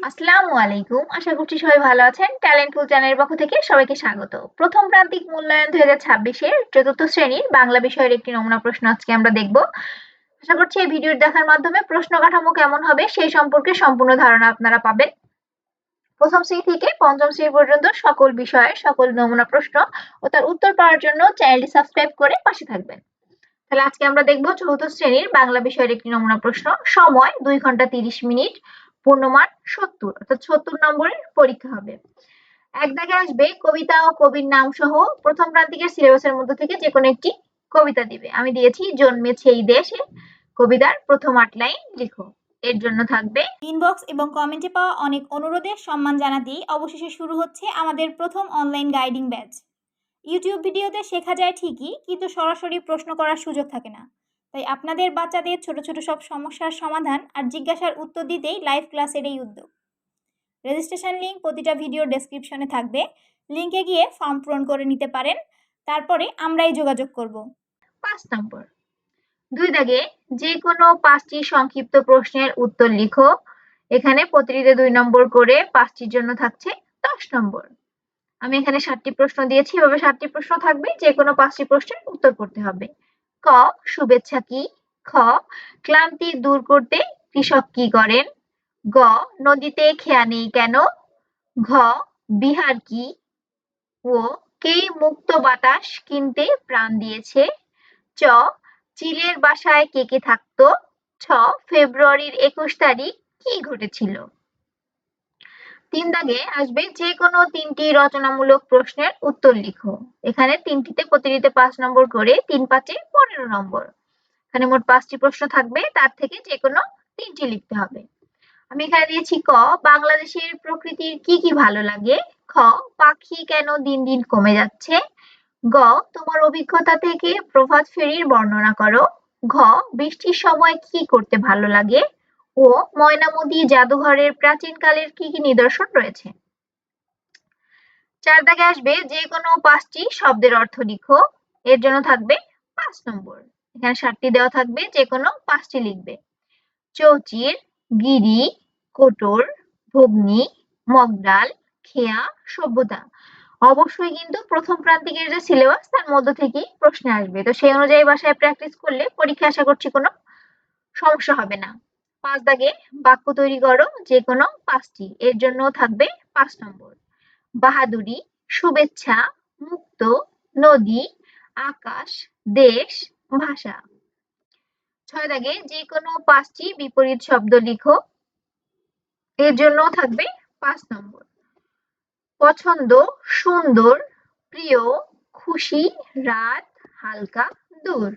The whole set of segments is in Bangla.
আসসালামু আলাইকুম। আশা করছি সবাই ভালো আছেন। ট্যালেন্টফুল চ্যানেলের পক্ষ থেকে সবাইকে স্বাগত। প্রথম প্রান্তিক মূল্যায়ন 2026 এর চতুর্থ শ্রেণীর বাংলা বিষয়ের একটি নমুনা প্রশ্ন আজকে আমরা দেখব। আশা করছি এই ভিডিওটি দেখার মাধ্যমে প্রশ্ন কাঠামো কেমন হবে সেই সম্পর্কে সম্পূর্ণ ধারণা আপনারা পাবেন। প্রথম শ্রেণী থেকে পঞ্চম শ্রেণী পর্যন্ত সকল বিষয়ের সকল নমুনা প্রশ্ন ও তার উত্তর পাওয়ার জন্য চ্যানেলটি সাবস্ক্রাইব করে পাশে থাকবেন। তাহলে আজকে আমরা দেখব চতুর্থ শ্রেণীর বাংলা বিষয়ের একটি নমুনা প্রশ্ন। সময় 2 ঘন্টা 30 মিনিট, পূর্ণমান 70 অর্থাৎ 70 নম্বরের পরীক্ষা হবে। এক দাগে আসবে কবিতা ও কবির নাম সহ প্রথম প্রান্তিকের সিলেবাসের মধ্যে থেকে যে কোনো একটি কবিতা দিবে। আমি দিয়েছি জন্মেছে এই দেশে, কবিতার প্রথম 8 লাইন লিখো। এর জন্য থাকবে ইনবক্স এবং কমেন্টে পাওয়া অনেক অনুরোধের সম্মান জানাতেই অবশেষে শুরু হচ্ছে আমাদের প্রথম অনলাইন গাইডিং ব্যাচ। ইউটিউব ভিডিওতে শেখা যায় ঠিকই, কিন্তু সরাসরি প্রশ্ন করার সুযোগ থাকে না। তাই আপনাদের বাচ্চাদের ছোট ছোট সব সমস্যার সমাধান আর জিজ্ঞাসার উত্তর দিতেই লাইভ ক্লাসের এই উদ্যোগ। রেজিস্ট্রেশন লিঙ্ক প্রতিটা ভিডিওর ডেসক্রিপশনে থাকবে, লিঙ্কে গিয়ে ফর্ম পূরণ করে নিতে পারেন। তারপরে আমরাই যোগাযোগ করব। 5 নম্বর। 2 দাগে যে কোনো 5টি সংক্ষিপ্ত প্রশ্নের উত্তর লিখো। এখানে প্রতিটিতে 2 নম্বর করে 5টির জন্য থাকছে 10 নম্বর। আমি এখানে 7টি প্রশ্ন দিয়েছি, এভাবে 7টি প্রশ্ন থাকবে, যে কোনো 5টি প্রশ্নের উত্তর করতে হবে। ক, শুভেচ্ছা কি? খ, ক্লান্তি দূর করতে কৃষক কি করেন? গ, নদীতে খেয়া নেই কেন? ঘ, বিহার কি? ও, কে মুক্ত বাতাস কিনতে প্রাণ দিয়েছে? চ, চিলের বাসায় কে কে থাকতো? ছ, ফেব্রুয়ারির 21 তারিখ কি ঘটেছিল? 3 দাগে আসবে যে কোনো 3টি রচনামূলক প্রশ্নের উত্তর লিখো। এখানে 3টিতে প্রতিটিতে 5 নম্বর করে, 3 5 15 নম্বর। এখানে মোট 5টি প্রশ্ন থাকবে, তার থেকে যে কোনো 3টি লিখতে হবে। আমি এখানে দিয়েছি ক, বাংলাদেশের প্রকৃতির কি কি ভালো লাগে? খ, পাখি কেন দিন দিন কমে যাচ্ছে? গ, তোমার অভিজ্ঞতা থেকে প্রভাত ফেরির বর্ণনা করো। ঘ, বৃষ্টির সময় কি করতে ভালো লাগে? ও, ময়নামতি জাদুঘরের প্রাচীনকালের কি কি নিদর্শন রয়েছে? 4 দাগে আসবে যে কোনো 5টি শব্দের অর্থ লিখো। এর জন্য থাকবে 5 নম্বর। এখানে 7টি দেওয়া থাকবে, যে কোনো 5টি লিখবে। চৌচির, গিরি, কোটর, ভগ্নী, মগডাল, খেয়া, সভ্যতা। অবশ্যই কিন্তু প্রথম প্রান্তিকের যে সিলেবাস তার মধ্য থেকেই প্রশ্ন আসবে, তো সেই অনুযায়ী বাসায় প্র্যাকটিস করলে পরীক্ষা আশা করছি কোনো সমস্যা হবে না। 5 দাগে বাক্য তৈরি করো, যে কোনো 5টি। এর জন্য থাকবে 5 নম্বর। বাহাদুরি, শুভেচ্ছা, মুক্ত, নদী, আকাশ, দেশ, ভাষা। 6 দাগে যে কোনো 5টি বিপরীত শব্দ লিখো। এর জন্য থাকবে 5 নম্বর। পছন্দ, সুন্দর, প্রিয়, খুশি, রাত, হালকা, দূর।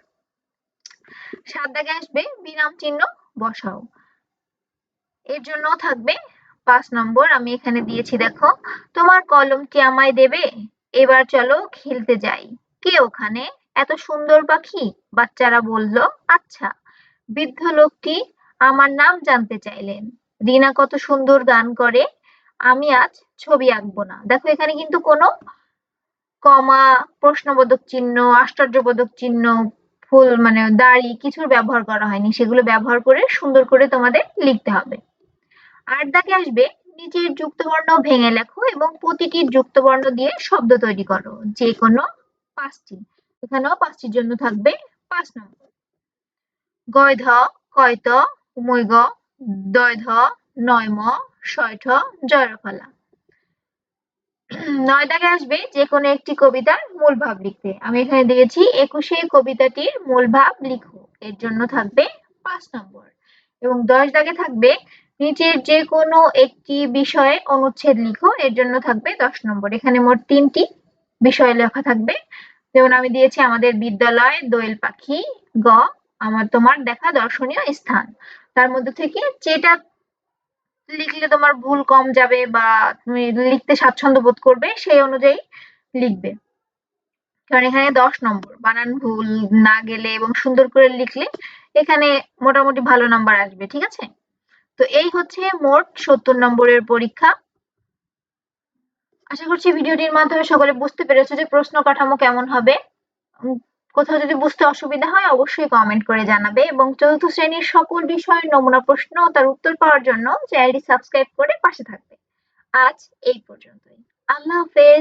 7 দাগে আসবে বিরাম চিহ্ন বসাও। এর জন্য থাকবে 5 নম্বর। আমি এখানে দিয়েছি, দেখো। তোমার কলম কি আমায় দেবে? এবার চলো খেলতে যাই। কে ওখানে? এত সুন্দর পাখি? বাচ্চারা বলল আচ্ছা। বৃদ্ধ লোকটি আমার নাম জানতে চাইলেন। রিনা কত সুন্দর গান করে। আমি আজ ছবি আঁকবো না। দেখো এখানে কিন্তু কোনো কমা, প্রশ্নবোধক চিহ্ন, আশ্চর্যবোধক চিহ্ন, ফুল মানে দাড়ি কিছুর ব্যবহার করা হয়নি। সেগুলো ব্যবহার করে সুন্দর করে তোমাদের লিখতে হবে। 8 দাগে আসবে নিচের যুক্তবর্ণ ভেঙে লেখো এবং প্রতিটি যুক্তবর্ণ দিয়ে শব্দ তৈরি করো, যে কোনো 5টি। এখানেও 5টির জন্য থাকবে 5 নম্বর। গয়ধ, কয়ত, উমৈগ, দয়ধ, নয়ম, শয়ঠ, জয়রফলা। 9 দাগে আসবে যে কোনো একটি কবিতার মূল ভাব লিখতে। আমি এখানে দিয়েছি 21 কবিতাটির মূল ভাব লিখো। এর জন্য থাকবে 5 নম্বর। এবং 10 দাগে থাকবে নিচের যে কোনো একটি বিষয়ে অনুচ্ছেদ লিখো। এর জন্য থাকবে 10 নম্বর। এখানে মোট 3টি বিষয় লেখা থাকবে। যেমন আমি দিয়েছি আমাদের বিদ্যালয়, দোয়েল পাখি। গ, আমার তোমার দেখা দর্শনীয় স্থান। তার মধ্যে থেকে যেটা লিখলে তোমার ভুল কম যাবে বা তুমি লিখতে স্বাচ্ছন্দ্য বোধ করবে সেই অনুযায়ী লিখবে। কারণ এখানে 10 নম্বর, বানান ভুল না গেলে এবং সুন্দর করে লিখলে এখানে মোটামুটি ভালো নাম্বার আসবে, ঠিক আছে? তো এই হচ্ছে মোট 70 নম্বরের পরীক্ষা। আশা করছি ভিডিওটির মাধ্যমে সকলে বুঝতে পেরেছো যে প্রশ্ন কাঠামো কেমন হবে। কোথাও যদি বুঝতে অসুবিধা হয় অবশ্যই কমেন্ট করে জানাবে এবং চতুর্থ শ্রেণীর সকল বিষয়ের নমুনা প্রশ্ন ও তার উত্তর পাওয়ার জন্য চ্যানেলটি সাবস্ক্রাইব করে পাশে থাকবে। আজ এই পর্যন্তই। আল্লাহ হাফেজ।